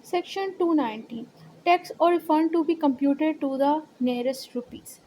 Section 219 Tax or refund to be computed to the nearest rupees.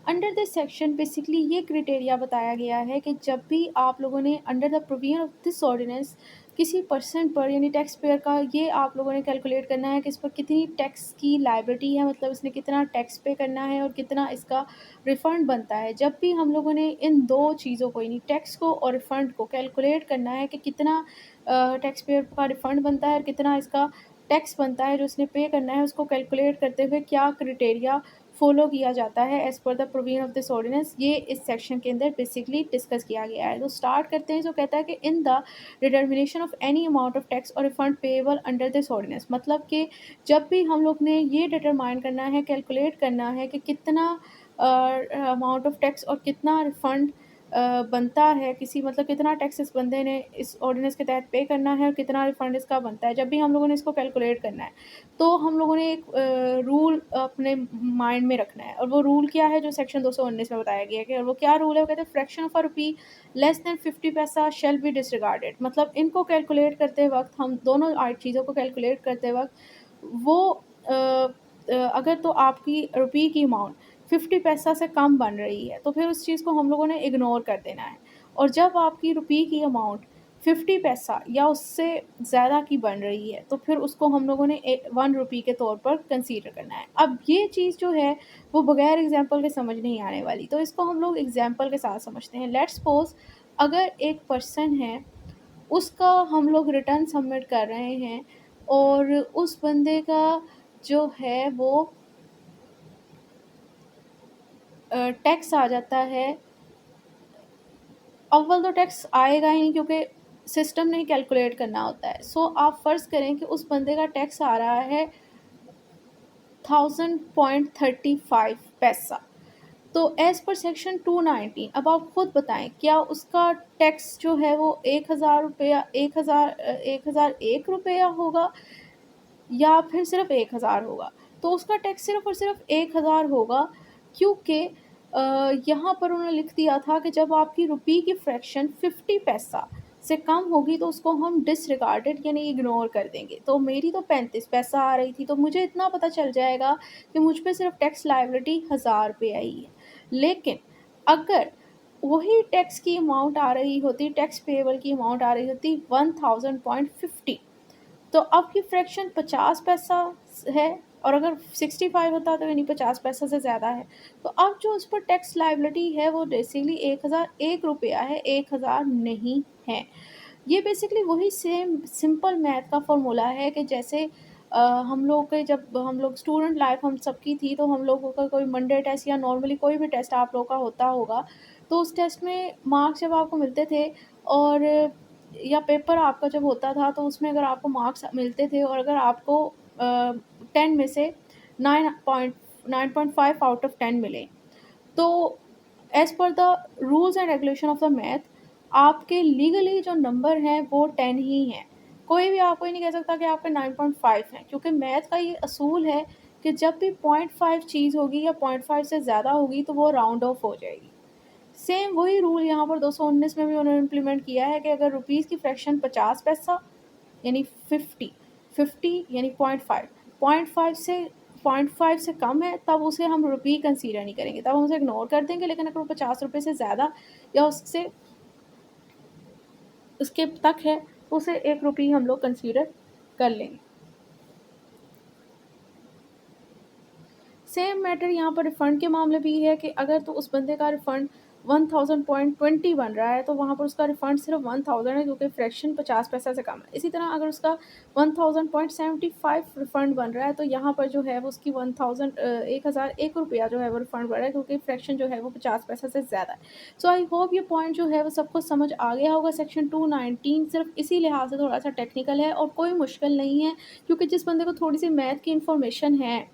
Under this section basically ये criteria बताया गया है कि जब भी आप लोगों ने under the provision of this ordinance किसी परसेंट पर यानी टैक्स पेयर का ये आप लोगों ने कैलकुलेट करना है कि इस पर कितनी टैक्स की लायबिलिटी है, मतलब इसने कितना टैक्स पे करना है और कितना इसका रिफ़ंड बनता है। जब भी हम लोगों ने इन दो चीज़ों को यानी टैक्स को और रिफ़ंड को कैलकुलेट करना है कि कितना टैक्स पेयर का रिफ़ंड बनता है और कितना इसका टैक्स बनता है जो उसने पे करना है, उसको कैलकुलेट करते हुए क्या क्राइटेरिया फॉलो किया जाता है as per the provision of this ordinance, ये इस सेक्शन के अंदर बेसिकली डिस्कस किया गया है। तो स्टार्ट करते हैं, जो कहता है कि in the determination of any amount of tax और refund payable under this ordinance, मतलब कि जब भी हम लोग ने ये डिटरमाइन करना है, कैलकुलेट करना है कि कितना अमाउंट ऑफ टैक्स और कितना रिफंड बनता है किसी, मतलब कितना टैक्स इस बंदे ने इस ऑर्डिनेंस के तहत पे करना है और कितना रिफंड इसका बनता है, जब भी हम लोगों ने इसको कैलकुलेट करना है तो हम लोगों ने एक रूल अपने माइंड में रखना है। और वो रूल क्या है जो सेक्शन 219 में बताया गया है कि, और वो क्या रूल है, वो कहते हैं fraction of a rupee less than 50 पैसा शेल बी डिसरिगार्डेड। मतलब इनको कैलकुलेट करते वक्त, हम दोनों चीज़ों को कैलकुलेट करते वक्त वो अगर तो आपकी रुपये की अमाउंट 50 पैसा से कम बन रही है तो फिर उस चीज़ को हम लोगों ने इग्नोर कर देना है। और जब आपकी रुपये की अमाउंट 50 पैसा या उससे ज़्यादा की बन रही है तो फिर उसको हम लोगों ने 1 रुपये के तौर पर कंसीडर करना है। अब ये चीज़ जो है वो बगैर एग्जांपल के समझ नहीं आने वाली, तो इसको हम लोग एग्जांपल के साथ समझते हैं। लेट्स सपोज अगर एक पर्सन है, उसका हम लोग रिटर्न सबमिट कर रहे हैं और उस बंदे का जो है वो टैक्स आ जाता है। अव्वल तो टैक्स आएगा ही नहीं क्योंकि सिस्टम ने ही कैलकुलेट करना होता है। सो आप फ़र्ज़ करें कि उस बंदे का टैक्स आ रहा है 1000.35 पैसा। तो एज़ पर सेक्शन 219 अब आप खुद बताएं क्या उसका टैक्स जो है वो 1000 रुपया 1001 रुपया होगा या फिर सिर्फ 1000 होगा। तो उसका टैक्स सिर्फ और सिर्फ 1000 होगा, क्योंकि यहाँ पर उन्होंने लिख दिया था कि जब आपकी रुपये की फ्रैक्शन 50 पैसा से कम होगी तो उसको हम डिसरिगार्डेड यानी इग्नोर कर देंगे। तो मेरी तो 35 पैसा आ रही थी तो मुझे इतना पता चल जाएगा कि मुझ पे सिर्फ टैक्स लायबिलिटी 1000 रुपये आई है। लेकिन अगर वही टैक्स की अमाउंट आ रही होती, टैक्स पेएबल की अमाउंट आ रही होती 1000.50, तो अब की फ्रैक्शन 50 पैसा है और अगर 65 होता तो यानी 50 पैसा से ज़्यादा है। तो अब जो उस पर टैक्स लायबिलिटी है वो बेसिकली 1001 रुपया है, 1000 नहीं है। ये बेसिकली वही सेम सिंपल मैथ का फ़ॉर्मूला है कि जैसे हम लोग के जब हम लोग स्टूडेंट लाइफ हम सबकी थी तो हम लोगों का कोई मंडे टेस्ट या नॉर्मली कोई भी टेस्ट आप लोगों का होता होगा, तो उस टेस्ट में मार्क्स जब आपको मिलते थे और या पेपर आपका जब होता था तो उसमें अगर आपको मार्क्स मिलते थे और अगर आपको 10 में से 9.5 आउट ऑफ 10 मिले, तो as per the rules and regulation of the math आपके लीगली जो नंबर हैं वो 10 ही हैं। कोई भी आपको ये नहीं कह सकता कि आपके 9.5 हैं, क्योंकि मैथ का ये असूल है कि जब भी 0.5 चीज़ होगी या 0.5 से ज़्यादा होगी तो वो राउंड ऑफ हो जाएगी। सेम वही रूल यहाँ पर 219 में भी उन्होंने इम्प्लीमेंट किया है कि अगर रुपीज़ की फ्रैक्शन 50 पैसा यानी 50 यानी 0.5 0.5 से कम है तब उसे हम रुपये कंसीडर नहीं करेंगे, तब हम उसे इग्नोर कर देंगे। लेकिन अगर वो 50 रुपये से ज़्यादा या उससे उसके तक है तो उसे 1 रुपये हम लोग कंसीडर कर लेंगे। सेम मैटर यहाँ पर रिफ़ंड के मामले भी है कि अगर तो उस बंदे का रिफ़ंड 1000.20 बन रहा है तो वहाँ पर उसका रिफ़ंड सिर्फ 1000 है, क्योंकि फ्रैक्शन 50 पैसा से कम है। इसी तरह अगर उसका 1000.75 रिफ़ंड बन रहा है तो यहाँ पर जो है वो उसकी 1001 रुपया जो है वो रिफ़ंड बन रहा है, क्योंकि फ्रैक्शन जो है वो 50 पैसा से ज़्यादा है। सो आई होप ये पॉइंट जो है वो सबको समझ आ गया होगा। सेक्शन 219 सिर्फ इसी लिहाज से थोड़ा सा टेक्निकल है और कोई मुश्किल नहीं है, क्योंकि जिस बंदे को थोड़ी सी मैथ की इन्फॉर्मेशन है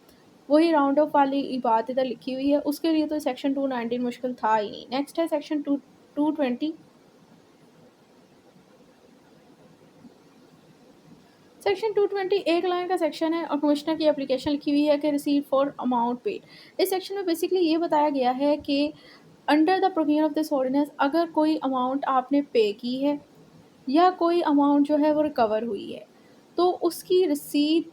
वही राउंड ऑफ वाली बात इधर लिखी हुई है, उसके लिए तो सेक्शन 219 मुश्किल था ही नहीं। नेक्स्ट है सेक्शन 220। सेक्शन 220 एक लाइन का सेक्शन है और कमिश्नर की एप्लीकेशन लिखी हुई है कि रिसीव फॉर अमाउंट पेड। इस सेक्शन में बेसिकली ये बताया गया है कि under the provision of this ordinance अगर कोई अमाउंट आपने पे की है या कोई अमाउंट जो है वो रिकवर हुई है तो उसकी रिसीट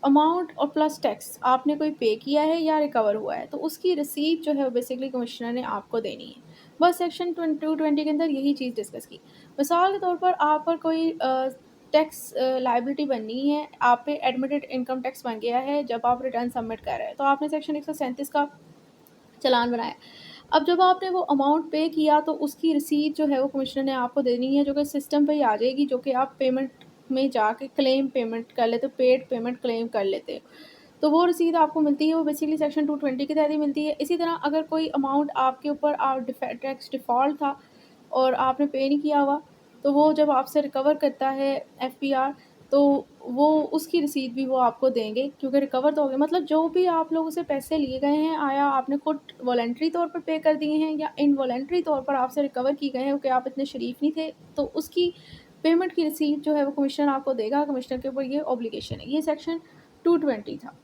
अमाउंट और प्लस टैक्स आपने कोई पे किया है या रिकवर हुआ है, तो उसकी रिसीट जो है वो बेसिकली कमिश्नर ने आपको देनी है। बस सेक्शन 220 के अंदर यही चीज़ डिस्कस की। मिसाल के तौर पर आप पर कोई टैक्स लायबिलिटी बननी है, आप पे एडमिटेड इनकम टैक्स बन गया है जब आप रिटर्न सबमिट कर रहे हैं, तो आपने सेक्शन 137 का चालान बनाया। अब जब आपने वो अमाउंट पे किया तो उसकी रिसीट जो है वो कमिश्नर ने आपको देनी है, जो कि सिस्टम पे ही आ जाएगी, जो कि आप पेमेंट में जाके क्लेम पेमेंट कर लेते हो, पेड पेमेंट क्लेम कर लेते हो। तो वो रसीद आपको मिलती है, वो बेसिकली सेक्शन 220 के तहत ही मिलती है। इसी तरह अगर कोई अमाउंट आपके ऊपर टैक्स डिफ़ॉल्ट था और आपने पे नहीं किया हुआ, तो वो जब आपसे रिकवर करता है एफपीआर, तो वो उसकी रसीद भी वो आपको देंगे, क्योंकि रिकवर तो हो गया। मतलब जो भी आप लोगों से पैसे लिए गए हैं, आया आपने खुद वॉलंटरी तौर पर पे कर दिए हैं या इनवॉलंटरी तौर पर आपसे रिकवर की गए हैं कि आप इतने शरीफ नहीं थे, तो उसकी पेमेंट की रिसीट जो है वो कमिश्नर आपको देगा। कमिश्नर के ऊपर ये ऑब्लिगेशन है। ये सेक्शन 220 था।